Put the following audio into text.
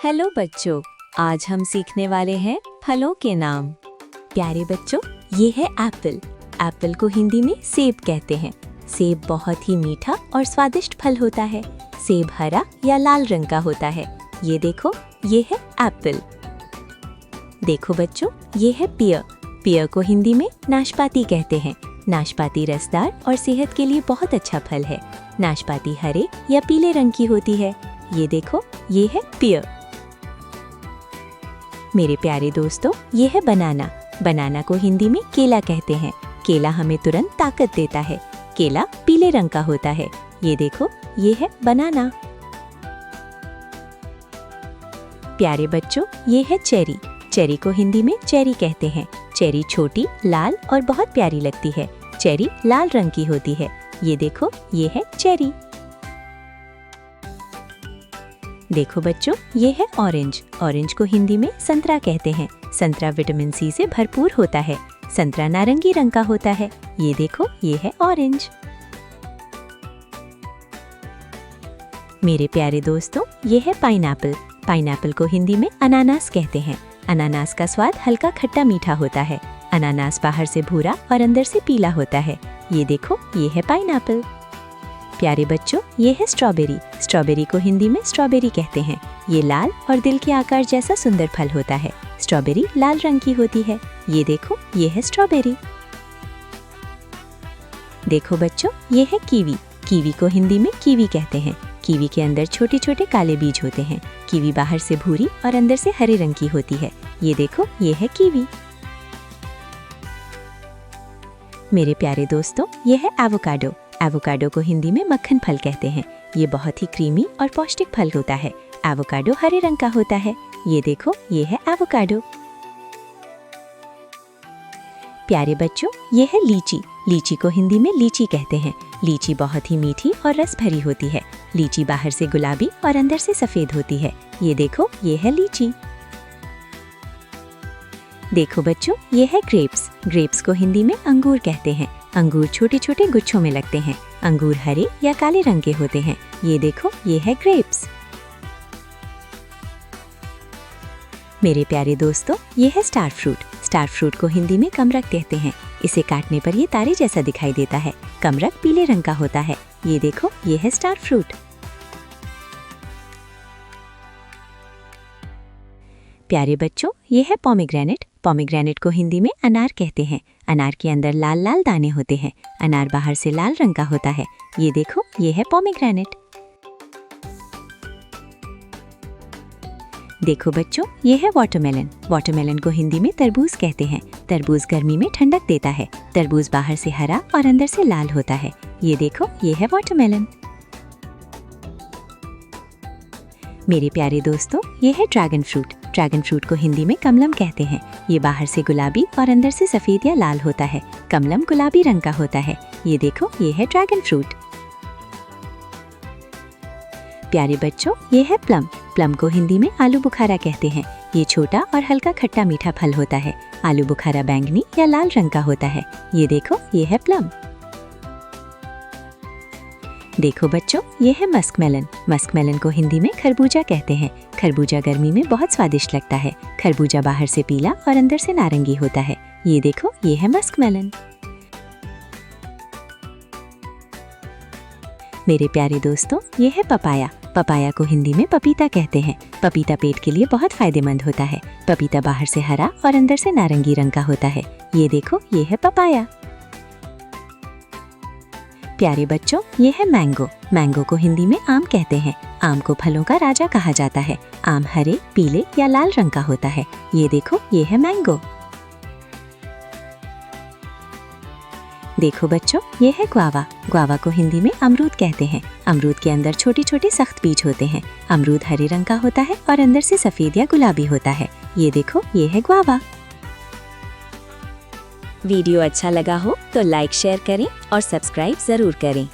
Hello बच्चों, आज हम सीखने वाले हैं फलों के नाम। प्यारे बच्चों, ये है एप्पल। एप्पल को हिंदी में सेब कहते हैं। सेब बहुत ही मीठा और स्वादिष्ट फल होता है। सेब हरा या लाल रंग का होता है। ये देखो, ये है एप्पल। देखो बच्चों, ये है पियर। पियर को हिंदी में नाशपाती कहते हैं। नाशपाती रसदार और सेहत के लिए बहुत अच्छा फल है। नाशपाती हरे या पीले रंग की होती है। ये देखो, ये है पियर। मेरे प्यारे दोस्तों, ये है बनाना। बनाना को हिंदी में केला कहते हैं। केला हमें तुरंत ताकत देता है। केला पीले रंग का होता है। ये देखो, ये है बनाना। प्यारे बच्चों, ये है चेरी। चेरी को हिंदी में चेरी कहते हैं। चेरी छोटी, लाल और बहुत प्यारी लगती है। चेरी लाल रंग की होती है। ये देखो, ये है चेरी। देखो बच्चों, ये है ऑरेंज। ऑरेंज को हिंदी में संतरा कहते हैं। संतरा विटामिन सी से भरपूर होता है। संतरा नारंगी रंग का होता है। ये देखो, ये है ऑरेंज। मेरे प्यारे दोस्तों, ये है पाइनएप्पल। पाइनएप्पल को हिंदी में अनानास कहते हैं। अनानास का स्वाद हल्का खट्टा मीठा होता है। अनानास बाहर से भूरा और अंदर से पीला होता है। ये देखो, ये है पाइनएप्पल। प्यारे बच्चों, ये है स्ट्रॉबेरी। स्ट्रॉबेरी को हिंदी में स्ट्रॉबेरी कहते हैं। ये लाल और दिल के आकार जैसा सुंदर फल होता है। स्ट्रॉबेरी लाल रंग की होती है। ये देखो, ये है स्ट्रॉबेरी। देखो बच्चों, ये है कीवी। कीवी को हिंदी में कीवी कहते हैं। कीवी के अंदर छोटे छोटे काले बीज होते हैं। कीवी बाहर से भूरी और अंदर से हरे रंग की होती है। ये देखो, ये है कीवी। मेरे प्यारे दोस्तों, ये है एवोकाडो। एवोकाडो को हिंदी में मक्खन फल कहते हैं। ये बहुत ही क्रीमी और पौष्टिक फल होता है। एवोकाडो हरे रंग का होता है। ये देखो, ये है एवोकाडो। प्यारे बच्चों, ये है लीची। लीची को हिंदी में लीची कहते हैं। लीची बहुत ही मीठी और रस भरी होती है। लीची बाहर से गुलाबी और अंदर से सफेद होती है। ये देखो, ये है लीची। देखो बच्चों, ये है ग्रेप्स। ग्रेप्स को हिंदी में अंगूर कहते हैं। अंगूर छोटे छोटे गुच्छों में लगते हैं। अंगूर हरे या काले रंग के होते हैं। ये देखो, ये है ग्रेप्स। मेरे प्यारे दोस्तों, ये है स्टार फ्रूट। स्टार फ्रूट को हिंदी में कमरक कहते हैं। इसे काटने पर ये तारे जैसा दिखाई देता है। कमरक पीले रंग का होता है। ये देखो, ये है स्टार फ्रूट। प्यारे बच्चों, ये है पोमेग्रेनेट। पोमेग्रेनेट को हिंदी में अनार कहते हैं। अनार के अंदर लाल लाल दाने होते हैं। अनार बाहर से लाल रंग का होता है। ये देखो, ये है पोमेग्रेनेट। देखो बच्चों, ये है वाटरमेलन। वाटरमेलन को हिंदी में तरबूज कहते हैं। तरबूज गर्मी में ठंडक देता है। तरबूज बाहर से हरा और अंदर से लाल होता है। ये देखो, ये है वाटरमेलन। मेरे प्यारे दोस्तों, ये है ड्रैगन फ्रूट। ड्रैगन फ्रूट को हिंदी में कमलम कहते हैं। ये बाहर से गुलाबी और अंदर से सफेद या लाल होता है। कमलम गुलाबी रंग का होता है। ये देखो, ये है ड्रैगन फ्रूट। प्यारे बच्चों, ये है प्लम। प्लम को हिंदी में आलू बुखारा कहते हैं। ये छोटा और हल्का खट्टा मीठा फल होता है। आलू बुखारा बैंगनी या लाल रंग का होता है। ये देखो, ये है प्लम। देखो बच्चों, ये है मस्कमेलन। मस्कमेलन को हिंदी में खरबूजा कहते हैं। खरबूजा गर्मी में बहुत स्वादिष्ट लगता है। खरबूजा बाहर से पीला और अंदर से नारंगी होता है। ये देखो, ये है मस्कमेलन। मेरे प्यारे दोस्तों, ये है पपाया। पपाया को हिंदी में पपीता कहते हैं। पपीता पेट के लिए बहुत फायदेमंद होता है। पपीता बाहर से हरा और अंदर से नारंगी रंग का होता है। ये देखो, ये है पपाया। प्यारे बच्चों, ये है मैंगो। मैंगो को हिंदी में आम कहते हैं। आम को फलों का राजा कहा जाता है। आम हरे, पीले या लाल रंग का होता है। ये देखो, ये है मैंगो। देखो बच्चों, ये है ग्वावा। ग्वावा को हिंदी में अमरूद कहते हैं। अमरूद के अंदर छोटे छोटे सख्त बीज होते हैं। अमरूद हरे रंग का होता है और अंदर से सफेद या गुलाबी होता है। ये देखो, ये है ग्वावा। वीडियो अच्छा लगा हो तो लाइक शेयर करें और सब्सक्राइब जरूर करें।